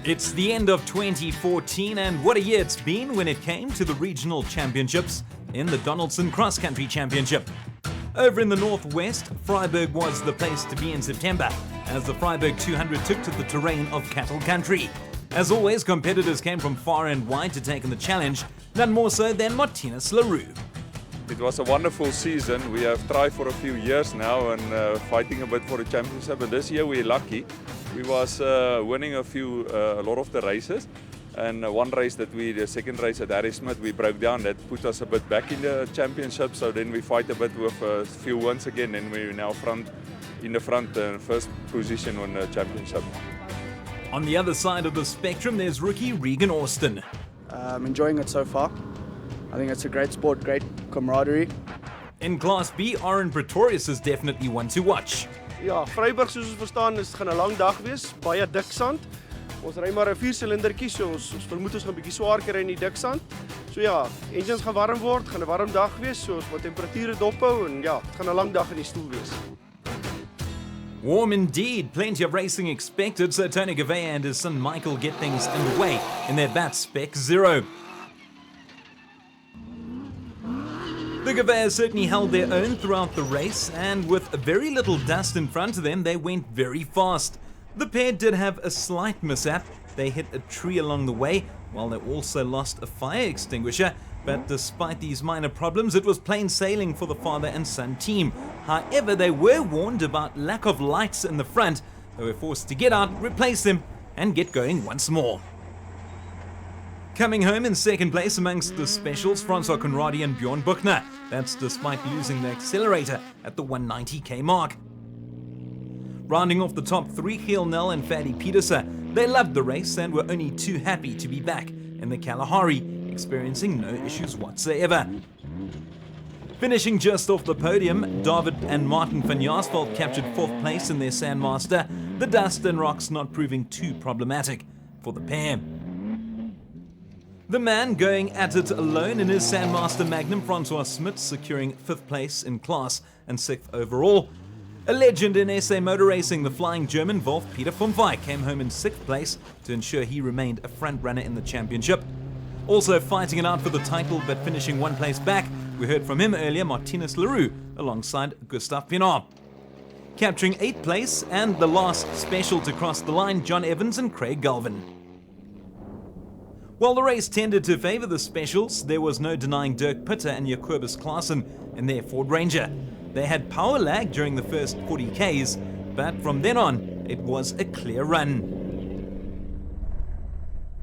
It's the end of 2014, and what a year it's been when it came to the regional championships in the Donaldson Cross Country Championship. Over in the northwest, Freiburg was the place to be in September, as the Freiburg 200 took to the terrain of cattle country. As always, competitors came from far and wide to take on the challenge, none more so than Martinez LaRue. It was a wonderful season. We have tried for a few years now and fighting a bit for the championship. But this year we're lucky. We was winning a lot of the races. And one race the second race at Harry Smith, we broke down. That put us a bit back in the championship. So then we fight a bit with a few wins again, and we're now in the first position on the championship. On the other side of the spectrum, there's rookie Regan Austin. Enjoying it so far. I think it's a great sport, great camaraderie. In Class B, Aaron Pretorius is definitely one to watch. Ja, Freiburg soos ons verstaan is gaan 'n lang dag wees, baie dik sand. Ons ry maar 'n 4-silindertjie, so ons vermoed ons gaan 'n bietjie swaar kry in die dik sand. So ja, engines gaan warm word, gaan 'n warm dag wees, so ons moet temperature dophou en ja, dit gaan 'n lang dag in die stoel wees. Warm indeed, plenty of racing expected, so Tony Gavea and his son Michael get things underway in their bat spec 0. The Gaveas certainly held their own throughout the race, and with very little dust in front of them, they went very fast. The pair did have a slight mishap. They hit a tree along the way, while they also lost a fire extinguisher. But despite these minor problems, it was plain sailing for the father and son team. However, they were warned about lack of lights in the front. They were forced to get out, replace them, and get going once more. Coming home in second place amongst the specials, Francois Conradi and Bjorn Buchner. That's despite losing the accelerator at the 190k mark. Rounding off the top three, Giel Nel and Fadi Pieterse. They loved the race and were only too happy to be back in the Kalahari, experiencing no issues whatsoever. Finishing just off the podium, David and Martin van Jaarsveld captured 4th place in their Sandmaster, the dust and rocks not proving too problematic for the pair. The man going at it alone in his Sandmaster Magnum, Francois Smit, securing 5th place in class and 6th overall. A legend in SA motor racing, the flying German Wolf Peter von Wyk came home in 6th place to ensure he remained a front runner in the championship. Also fighting it out for the title but finishing 1 place back, we heard from him earlier, Martinez LaRue alongside Gustav Pienaar. Capturing 8th place and the last special to cross the line, John Evans and Craig Galvin. While the race tended to favour the specials, there was no denying Dirk Pitter and Jacobus Klaassen in their Ford Ranger. They had power lag during the first 40 Ks, but from then on, it was a clear run.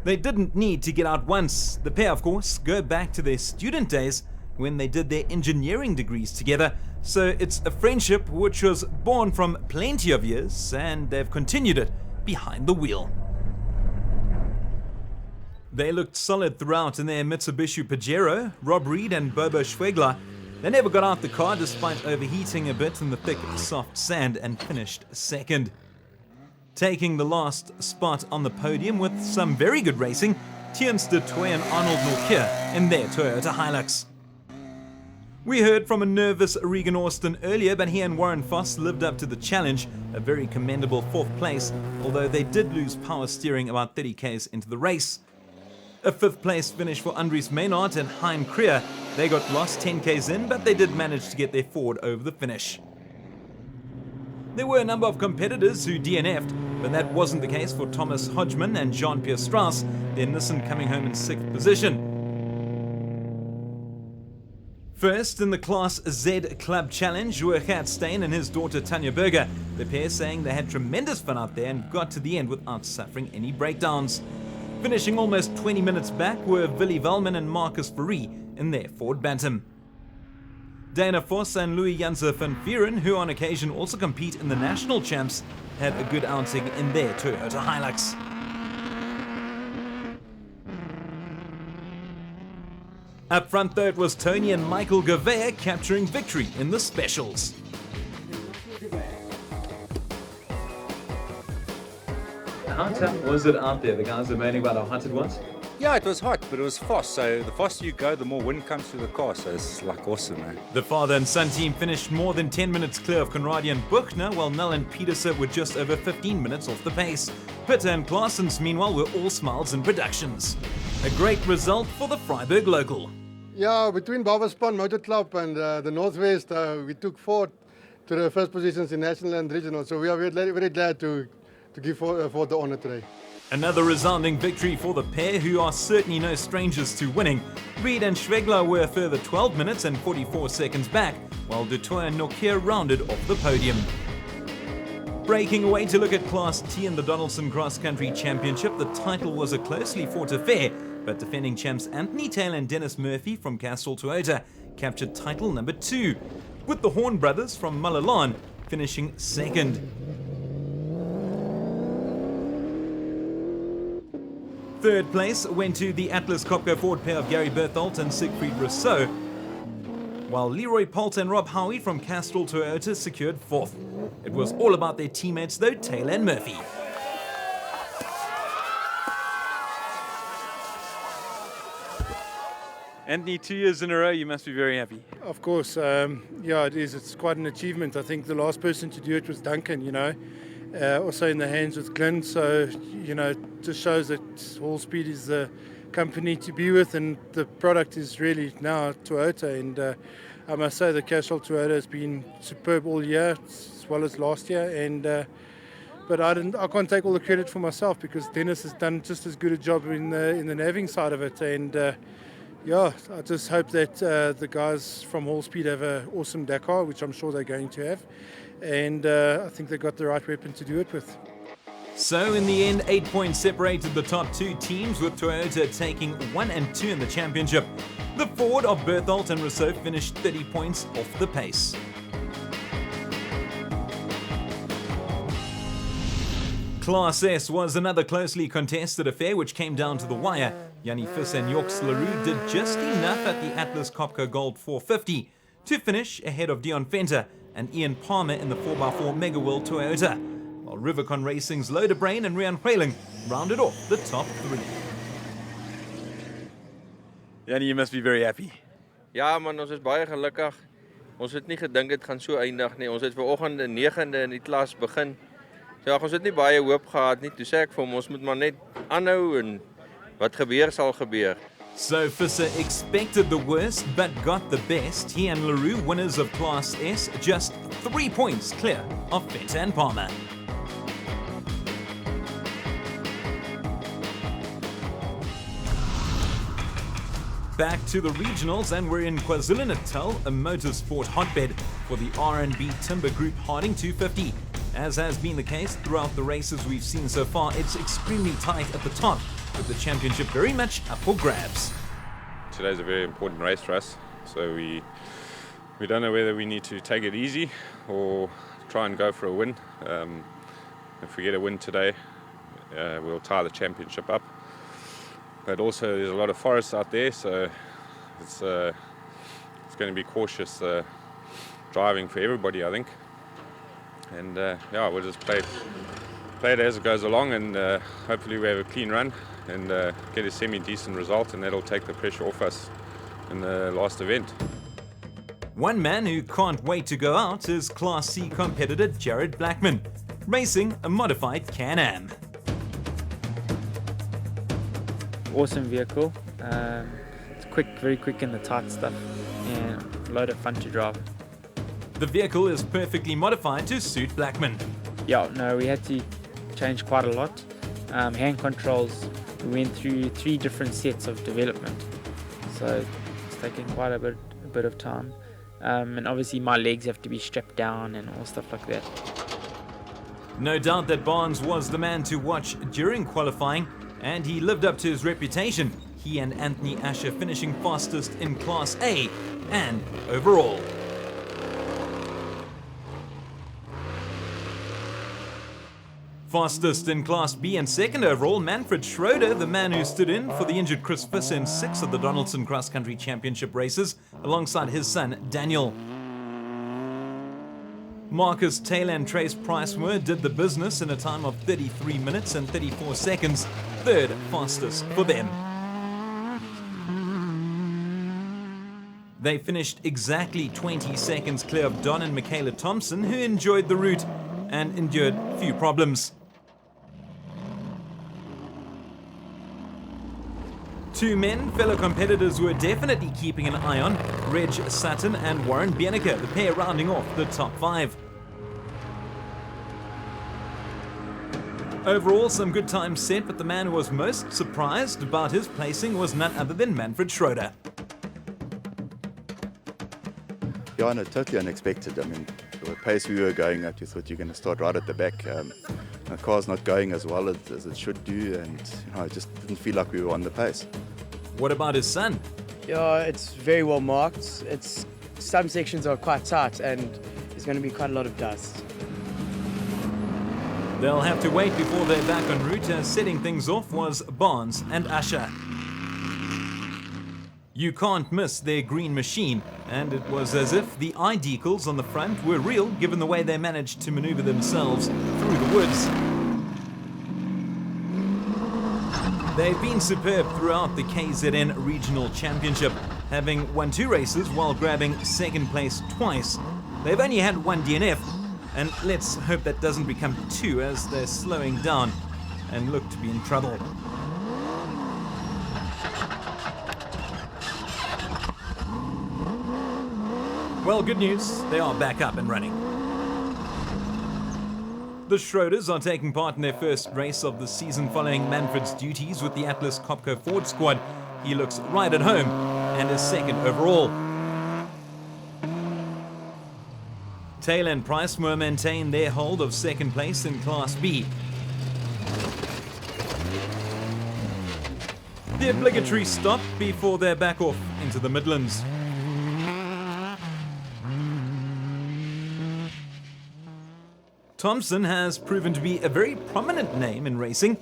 They didn't need to get out once. The pair, of course, go back to their student days when they did their engineering degrees together, so it's a friendship which was born from plenty of years, and they've continued it behind the wheel. They looked solid throughout in their Mitsubishi Pajero, Rob Reed and Bobo Schwegler. They never got out the car despite overheating a bit in the thick, soft sand and finished 2nd. Taking the last spot on the podium with some very good racing, Tiens de Toy and Arnold Norkier in their Toyota Hilux. We heard from a nervous Regan Austin earlier, but he and Warren Foss lived up to the challenge, a very commendable 4th place, although they did lose power steering about 30 Ks into the race. A 5th place finish for Andries Maynard and Hein Krier. They got lost 10 Ks in, but they did manage to get their Ford over the finish. There were a number of competitors who DNF'd, but that wasn't the case for Thomas Hodgman and Jean-Pierre Strauss, their Nissan coming home in 6th position. First in the Class Z Club Challenge were Gert Steyn and his daughter Tanya Berger, the pair saying they had tremendous fun out there and got to the end without suffering any breakdowns. Finishing almost 20 minutes back were Willy Velman and Marcus Verrie in their Ford Bantam. Dana Voss and Louis Janse van Vieren, who on occasion also compete in the national champs, had a good outing in their Toyota Hilux. Up front though, it was Tony and Michael Gavea capturing victory in the specials. How tough was it out there? The guys are moaning about how hot it was? Yeah, it was hot, but it was fast. So the faster you go, the more wind comes through the car. So it's like awesome, man. The father and son team finished more than 10 minutes clear of Conradi and Buchner, while Null and Petersen were just over 15 minutes off the pace. Pitter and Claessens, meanwhile, were all smiles and productions. A great result for the Freiburg local. Yeah, between Barberspan Motor Club and the Northwest, we took fourth to the first positions in national and regional. So we are very glad to give Ford the honor today. Another resounding victory for the pair, who are certainly no strangers to winning. Reed and Schwegler were a further 12 minutes and 44 seconds back, while Dutoit and Nokia rounded off the podium. Breaking away to look at Class T in the Donaldson Cross Country Championship, the title was a closely fought affair, but defending champs Anthony Taylor and Dennis Murphy from Castrol Toyota captured title number 2, with the Horn brothers from Malalan finishing second. Third place went to the Atlas Copco Ford pair of Gary Berthold and Siegfried Rousseau, while Leroy Polt and Rob Howie from Castrol Toyota secured fourth. It was all about their teammates though, Taylor and Murphy. Anthony, 2 years in a row, you must be very happy. Of course, yeah, it is. It's quite an achievement. I think the last person to do it was Duncan, also in the hands with Glenn. So, it just shows that Hall Speed is the company to be with, and the product is really now Toyota. And I must say the Castrol Toyota has been superb all year, as well as last year. And but I can't take all the credit for myself, because Dennis has done just as good a job in the navving side of it. And yeah, I just hope that the guys from Hall Speed have an awesome Dakar, which I'm sure they're going to have. And I think they got the right weapon to do it with. So in the end, 8 points separated the top 2 teams, with Toyota taking 1 and 2 in the championship. The Ford of Berthold and Rousseau finished 30 points off the pace. Class S was another closely contested affair, which came down to the wire. Yanni Fiss and Yorks LaRue did just enough at the Atlas Copco Gold 450 to finish ahead of Dion Venter and Ian Palmer in the 4x4 Mega World Toyota, while Rivercon Racing's Loderbrain and Rian Hueling rounded off the top 3. Yanni, you must be very happy. Ja man, ons is baie gelukkig. Ons het nie gedink dit gaan so eindig nie. Ons het vanoggend in 9de in die klas begin. So ja, ons het nie baie hoop gehad nie. Toe sê ek vir hom, ons moet maar net aanhou en wat gebeur sal gebeur. So Visser expected the worst but got the best. He and LaRue, winners of Class S, just 3 points clear of Venter and Palmer. Back to the regionals, and we're in KwaZulu-Natal, a motorsport hotbed for the R&B Timber Group Harding 250. As has been the case throughout the races we've seen so far, it's extremely tight at the top, with the championship very much up for grabs. Today's a very important race for us, so we don't know whether we need to take it easy or try and go for a win. If we get a win today, we'll tie the championship up. But also there's a lot of forests out there, so it's going to be cautious driving for everybody, I think. And yeah, we'll just play it as it goes along, and hopefully we have a clean run and get a semi-decent result, and that'll take the pressure off us in the last event. One man who can't wait to go out is Class C competitor Jared Blackman, racing a modified Can-Am. Awesome vehicle. It's quick, very quick in the tight stuff, and a lot of fun to drive. The vehicle is perfectly modified to suit Blackman. Yeah, no, we had to change quite a lot. Hand controls, we went through 3 different sets of development, so it's taken quite a bit of time. And obviously my legs have to be strapped down and all stuff like that. No doubt that Barnes was the man to watch during qualifying, and he lived up to his reputation. He and Anthony Asher finishing fastest in Class A and overall. Fastest in Class B and second overall, Manfred Schroeder, the man who stood in for the injured Chris Fiss in 6 of the Donaldson Cross Country Championship races, alongside his son Daniel. Marcus Taylor and Trace Pricemore did the business in a time of 33 minutes and 34 seconds, third fastest for them. They finished exactly 20 seconds clear of Don and Michaela Thompson, who enjoyed the route and endured few problems. Two men, fellow competitors, were definitely keeping an eye on: Reg Sutton and Warren Bienicker, the pair rounding off the top 5. Overall, some good times set, but the man who was most surprised about his placing was none other than Manfred Schroeder. Yeah, no, totally unexpected. I mean, the pace we were going at, you thought you're going to start right at the back. The car's not going as well as it should do, and it just didn't feel like we were on the pace. What about his son? Yeah, it's very well marked. Some sections are quite tight and there's going to be quite a lot of dust. They'll have to wait before they're back en route, as setting things off was Barnes and Usher. You can't miss their green machine, and it was as if the eye decals on the front were real, given the way they managed to maneuver themselves through the woods. They've been superb throughout the KZN Regional Championship, having won 2 races while grabbing second place twice. They've only had 1 DNF, and let's hope that doesn't become 2 as they're slowing down and look to be in trouble. Well, good news, they are back up and running. The Schroeders are taking part in their first race of the season following Manfred's duties with the Atlas Copco Ford squad. He looks right at home and is second overall. Taylor and Price will maintain their hold of second place in Class B. The obligatory stop before they're back off into the Midlands. Thompson has proven to be a very prominent name in racing,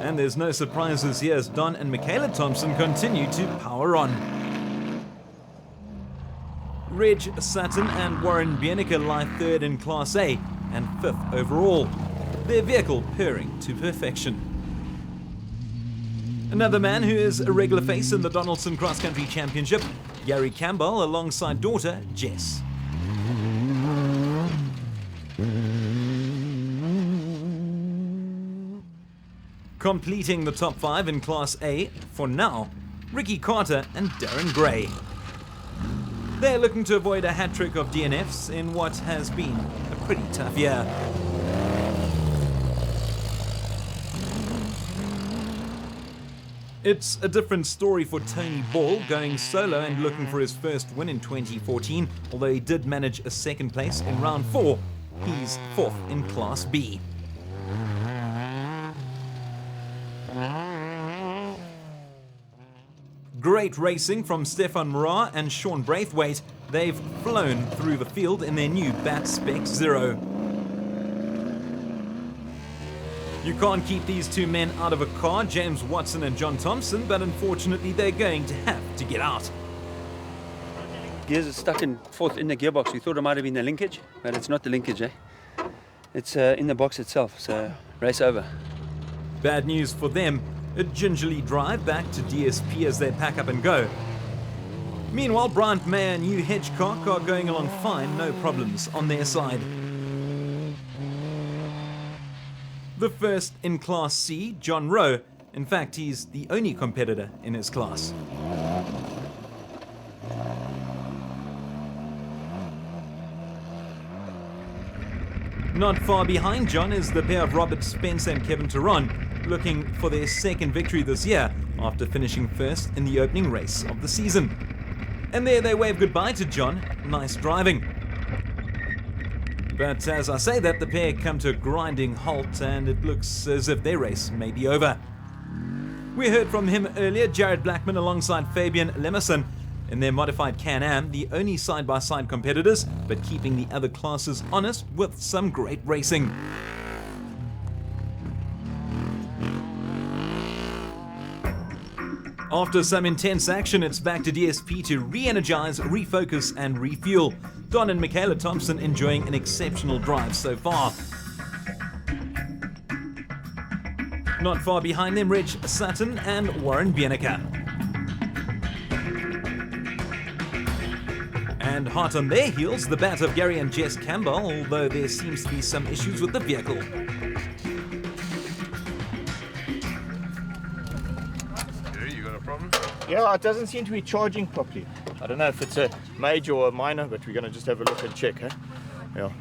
and there's no surprises here as Don and Michaela Thompson continue to power on. Reg Sutton and Warren Bienicker lie 3rd in Class A and 5th overall, their vehicle purring to perfection. Another man who is a regular face in the Donaldson Cross Country Championship, Gary Campbell, alongside daughter Jess. Completing the top 5 in Class A, for now, Ricky Carter and Darren Gray. They're looking to avoid a hat-trick of DNFs in what has been a pretty tough year. It's a different story for Tony Ball, going solo and looking for his first win in 2014, although he did manage a second place in round 4. He's 4th in Class B. Great racing from Stefan Morar and Sean Braithwaite. They've flown through the field in their new Bat Spec Zero. You can't keep these two men out of a car, James Watson and John Thompson, but unfortunately they're going to have to get out. Gears are stuck in 4th in the gearbox. We thought it might have been the linkage, but it's not the linkage, eh? It's in the box itself, so race over. Bad news for them. A gingerly drive back to DSP as they pack up and go. Meanwhile, Bryant Mayer and Hugh Hedgecock are going along fine, no problems on their side. The first in Class C, John Rowe. In fact, he's the only competitor in his class. Not far behind John is the pair of Robert Spence and Kevin Teron, looking for their second victory this year after finishing first in the opening race of the season. And there they wave goodbye to John. Nice driving. But as I say that, the pair come to a grinding halt and it looks as if their race may be over. We heard from him earlier, Jared Blackman alongside Fabian Lemerson in their modified Can-Am, the only side-by-side competitors, but keeping the other classes honest with some great racing. After some intense action, it's back to DSP to re-energize, refocus and refuel. Don and Michaela Thompson enjoying an exceptional drive so far. Not far behind them, Reg Sutton and Warren Bienicker. And hot on their heels, the bat of Gary and Jess Campbell, although there seems to be some issues with the vehicle. You got a problem? Yeah, it doesn't seem to be charging properly. I don't know if it's a major or a minor, but we're going to just have a look and check, eh? Yeah.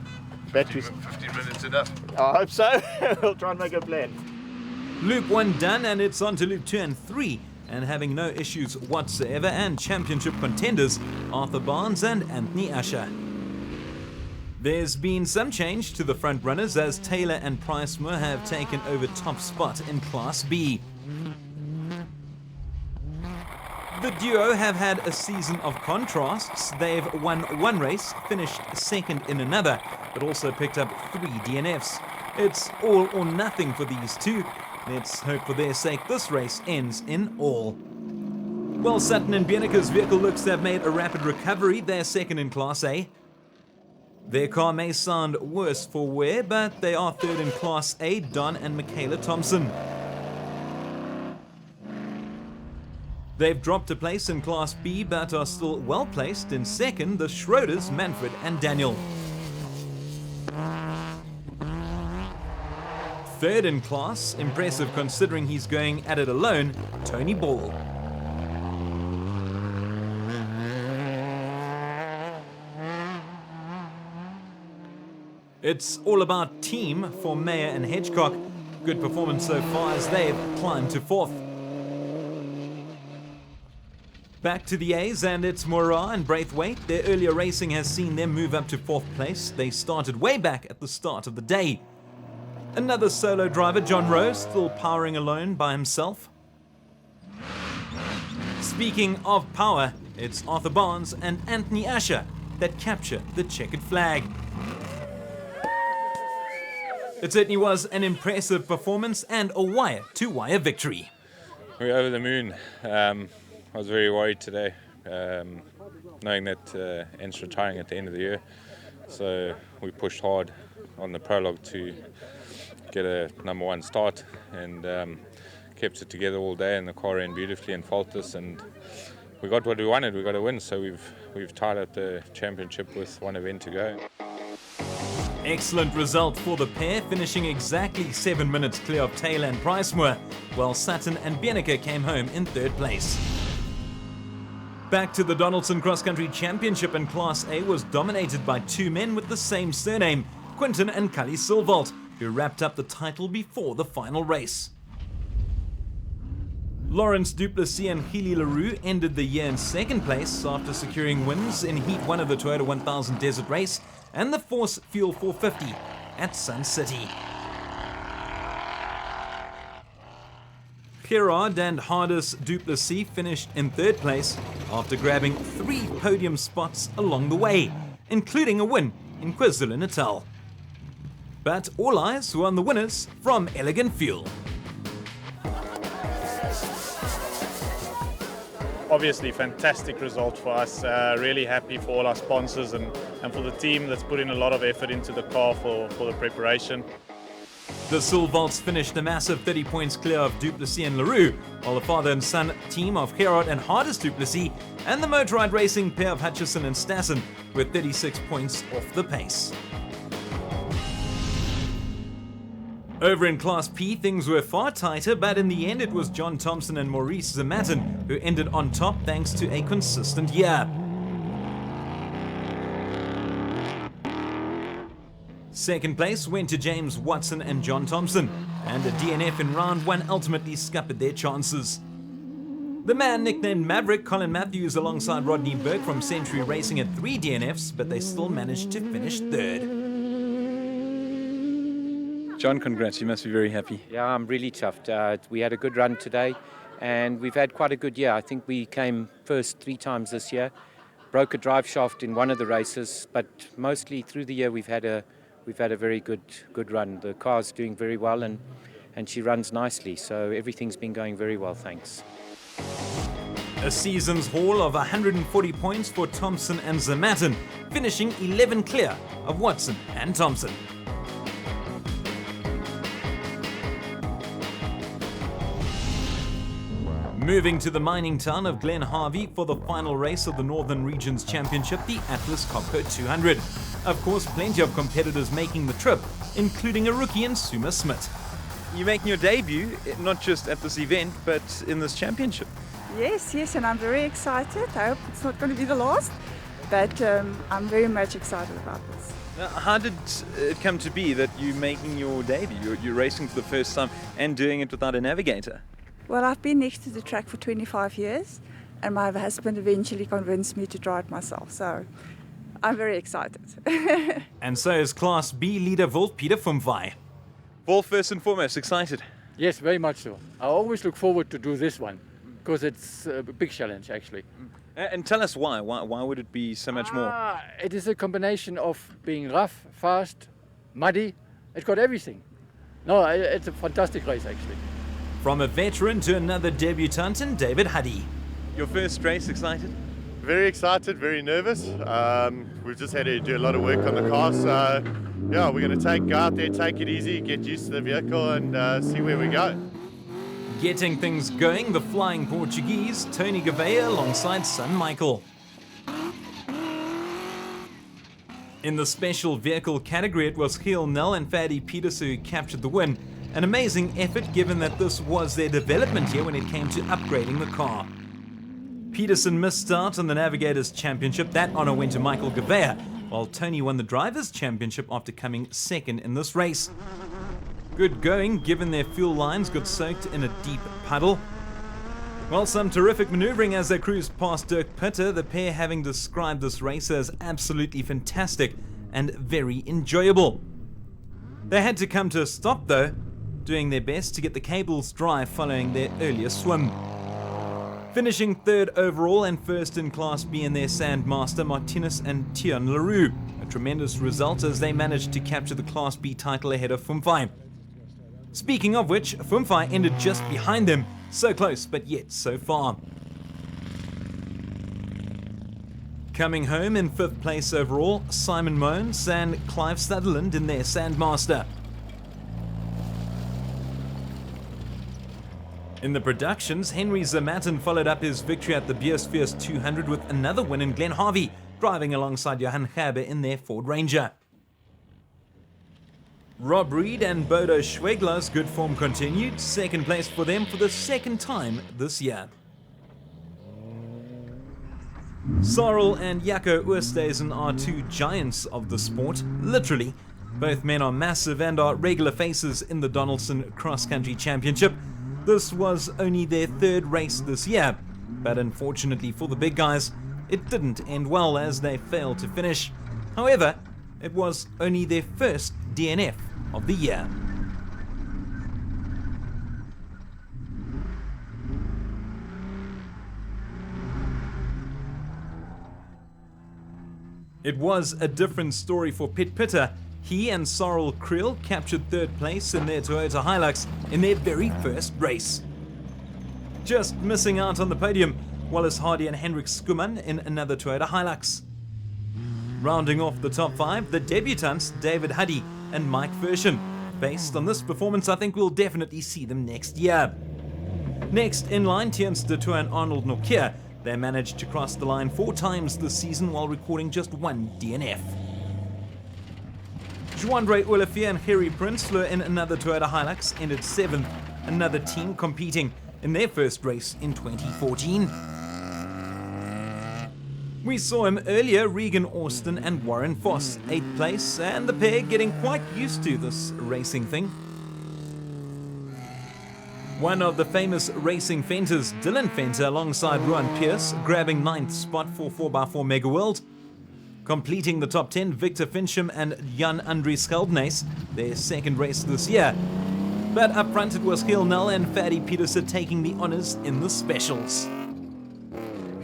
Batteries. 15 minutes enough. I hope so. We'll try and make a plan. Loop 1 done, and it's on to loop 2 and 3. And having no issues whatsoever, and championship contenders Arthur Barnes and Anthony Asher. There's been some change to the front runners as Taylor and Pricemore have taken over top spot in Class B. The duo have had a season of contrasts. They've won one race, finished second in another, but also picked up 3 DNFs. It's all or nothing for these two. Let's hope for their sake this race ends in all. Well, Sutton and Bieneke's vehicle looks to have made a rapid recovery. They're second in Class A. Their car may sound worse for wear, but they are third in Class A, Don and Michaela Thompson. They've dropped a place in Class B, but are still well placed in second, the Schroeders, Manfred and Daniel. Third in class, impressive considering he's going at it alone, Tony Ball. It's all about team for Mayer and Hedgecock. Good performance so far as they've climbed to fourth. Back to the A's, and it's Moraa and Braithwaite. Their earlier racing has seen them move up to fourth place. They started way back at the start of the day. Another solo driver, John Rose, still powering alone by himself. Speaking of power, it's Arthur Barnes and Anthony Asher that capture the checkered flag. It certainly was an impressive performance and a wire-to-wire victory. We're over the moon. I was very worried today, knowing that Ent's retiring at the end of the year. So we pushed hard on the prologue to get a number 1 start, and kept it together all day, and the car ran beautifully and faultless, and we got what we wanted. We got a win, so we've tied up the championship with 1 event to go. Excellent result for the pair, finishing exactly 7 minutes clear of Taylor and Pricemore, while Sutton and Bieneke came home in third place. Back to the Donaldson Cross Country Championship, in Class A was dominated by 2 men with the same surname, Quinton and Cully Silvalt, who wrapped up the title before the final race. Lawrence Duplessis and Gili Leroux ended the year in second place after securing wins in Heat 1 of the Toyota 1000 Desert Race and the Force Fuel 450 at Sun City. Gerard and Hardis Duplessis finished in third place after grabbing 3 podium spots along the way, including a win in KwaZulu-Natal. But all eyes were on the winners from Elegant Fuel. Obviously, fantastic result for us. Really happy for all our sponsors and for the team that's put in a lot of effort into the car for the preparation. The Silvalts finished a massive 30 points clear of Duplessis and Leroux, while the father and son team of Gerard and Hardis Duplessis and the Motorride Racing pair of Hutchison and Stassen were 36 points off the pace. Over in Class P, things were far tighter, but in the end it was John Thompson and Maurice Zamatin who ended on top thanks to a consistent year. Second place went to James Watson and John Thompson, and a DNF in round 1 ultimately scuppered their chances. The man nicknamed Maverick, Colin Matthews, alongside Rodney Burke from Century Racing had 3 DNFs, but they still managed to finish third. John, congrats, you must be very happy. Yeah, I'm really chuffed. We had a good run today, and we've had quite a good year. I think we came first 3 times this year, broke a drive shaft in one of the races, but mostly through the year we've had a very good run. The car's doing very well, and she runs nicely, so everything's been going very well, thanks. A season's haul of 140 points for Thompson and Zamatin, finishing 11 clear of Watson and Thompson. Moving to the mining town of Glen Harvey for the final race of the Northern Regions Championship, the Atlas Copco 200. Of course, plenty of competitors making the trip, including a rookie in Suma Smith. You're making your debut, not just at this event, but in this championship. Yes, and I'm very excited. I hope it's not going to be the last, but I'm very much excited about this. Now, how did it come to be that you're making your debut? You're racing for the first time and doing it without a navigator? Well, I've been next to the track for 25 years, and my husband eventually convinced me to try it myself, so I'm very excited. And so is Class B leader Wolf Peter Fumvai. Wolf, first and foremost, excited? Yes, very much so. I always look forward to do this one, because it's a big challenge, actually. And tell us why. Why would it be so much more? It is a combination of being rough, fast, muddy. It's got everything. No, it's a fantastic race, actually. From a veteran to another debutant in David Huddy. Your first race, excited? Very excited, very nervous. We've just had to do a lot of work on the car, so yeah, we're going to go out there, take it easy, get used to the vehicle and see where we go. Getting things going, the Flying Portuguese, Tony Gouveia alongside son Michael. In the special vehicle category, it was Giel Nel and Fadi Petersen who captured the win. An amazing effort given that this was their development year when it came to upgrading the car. Petersen missed out on the Navigators Championship. That honour went to Michael Gouveia, while Tony won the Drivers Championship after coming second in this race. Good going, given their fuel lines got soaked in a deep puddle. Well, some terrific manoeuvring as they cruised past Dirk Pitter, the pair having described this race as absolutely fantastic and very enjoyable. They had to come to a stop though, doing their best to get the cables dry following their earlier swim. Finishing third overall and first in Class B in their Sandmaster, Martinez and Tian Leroux. A tremendous result as they managed to capture the Class B title ahead of Fumvai. Speaking of which, Fumvai ended just behind them, so close but yet so far. Coming home in 5th place overall, Simon Moens and Clive Sutherland in their Sandmaster. In the productions, Henry Zamatin followed up his victory at the Beersfeest 200 with another win in Glen Harvey, driving alongside Johan Gerber in their Ford Ranger. Rob Reed and Bodo Schwegler's good form continued, second place for them for the second time this year. Sarel and Jaco Oosthuizen are two giants of the sport, literally. Both men are massive and are regular faces in the Donaldson Cross Country Championship. This was only their third race this year, but unfortunately for the big guys, it didn't end well as they failed to finish. However, it was only their first DNF of the year. It was a different story for Piet Pitter. He and Sarel Kriel captured third place in their Toyota Hilux in their very first race. Just missing out on the podium, Wallace Hardy and Hendrik Skuman in another Toyota Hilux. Rounding off the top 5, the debutants David Huddy and Mike Verschen. Based on this performance, I think we'll definitely see them next year. Next in line, Tiens de Tour and Arnold Nokia. They managed to cross the line 4 times this season while recording just 1 DNF. Juandre Olivier and Harry Prinsloo in another Toyota Hilux ended 7th, another team competing in their first race in 2014. We saw him earlier, Regan Austin and Warren Voss, 8th place, and the pair getting quite used to this racing thing. One of the famous racing fenters, Dylan Venter, alongside Rowan Pierce, grabbing 9th spot for 4x4 Mega World. Completing the top 10, Victor Fincham and Jan Andries Scheldnys, their second race this year. But up front it was Giel Nel and Fadi Petersen taking the honours in the specials.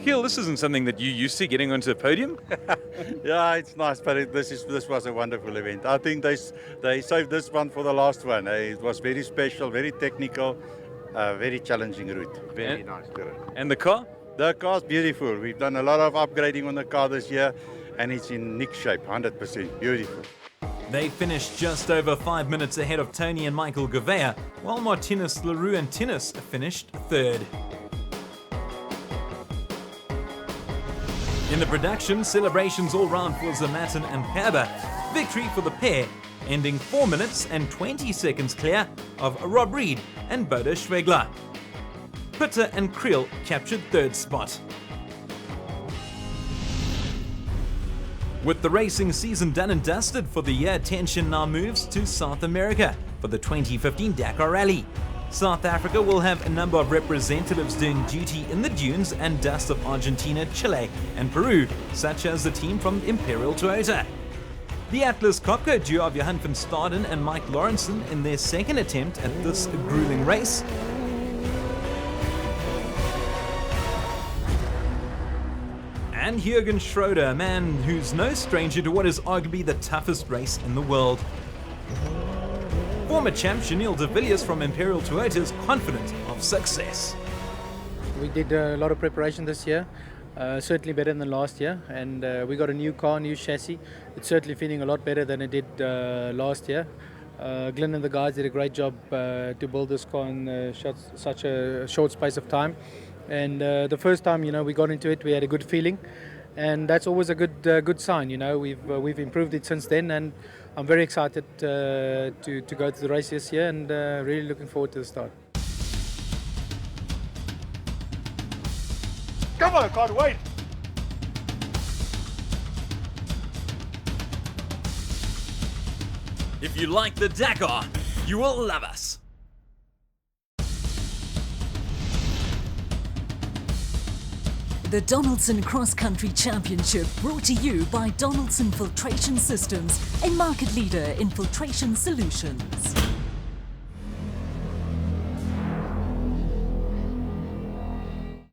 Giel, this isn't something that you used to, getting onto a podium? Yeah, it's nice, but this was a wonderful event. I think they saved this one for the last one. It was very special, very technical, very challenging route. Very nice. And the car? The car's beautiful. We've done a lot of upgrading on the car this year, and it's in nick shape, 100%. Beautiful. They finished just over 5 minutes ahead of Tony and Michael Gouveia, while Martinez, Leroux and Tinnis finished third. In the production, celebrations all round for Zamatin and Perba. Victory for the pair, ending 4 minutes and 20 seconds clear of Rob Reed and Bodo Schwegler. Pitter and Creel captured third spot. With the racing season done and dusted for the year, attention now moves to South America for the 2015 Dakar Rally. South Africa will have a number of representatives doing duty in the dunes and dust of Argentina, Chile and Peru, such as the team from Imperial Toyota. The Atlas Copco duo of Johan van Staden and Mike Lawrenson in their second attempt at this grueling race. And Jürgen Schroeder, a man who's no stranger to what is arguably the toughest race in the world. Former champ Chanel de Villiers from Imperial Toyota is confident of success. We did a lot of preparation this year, certainly better than last year, and we got a new car, new chassis. It's certainly feeling a lot better than it did last year. Glenn and the guys did a great job to build this car in such a short space of time. And the first time, we got into it, we had a good feeling, and that's always a good sign. We've improved it since then, and I'm very excited to go to the race this year, and really looking forward to the start. Come on, can't wait. If you like the Dakar, you will love us. The Donaldson Cross Country Championship, brought to you by Donaldson Filtration Systems, a market leader in filtration solutions.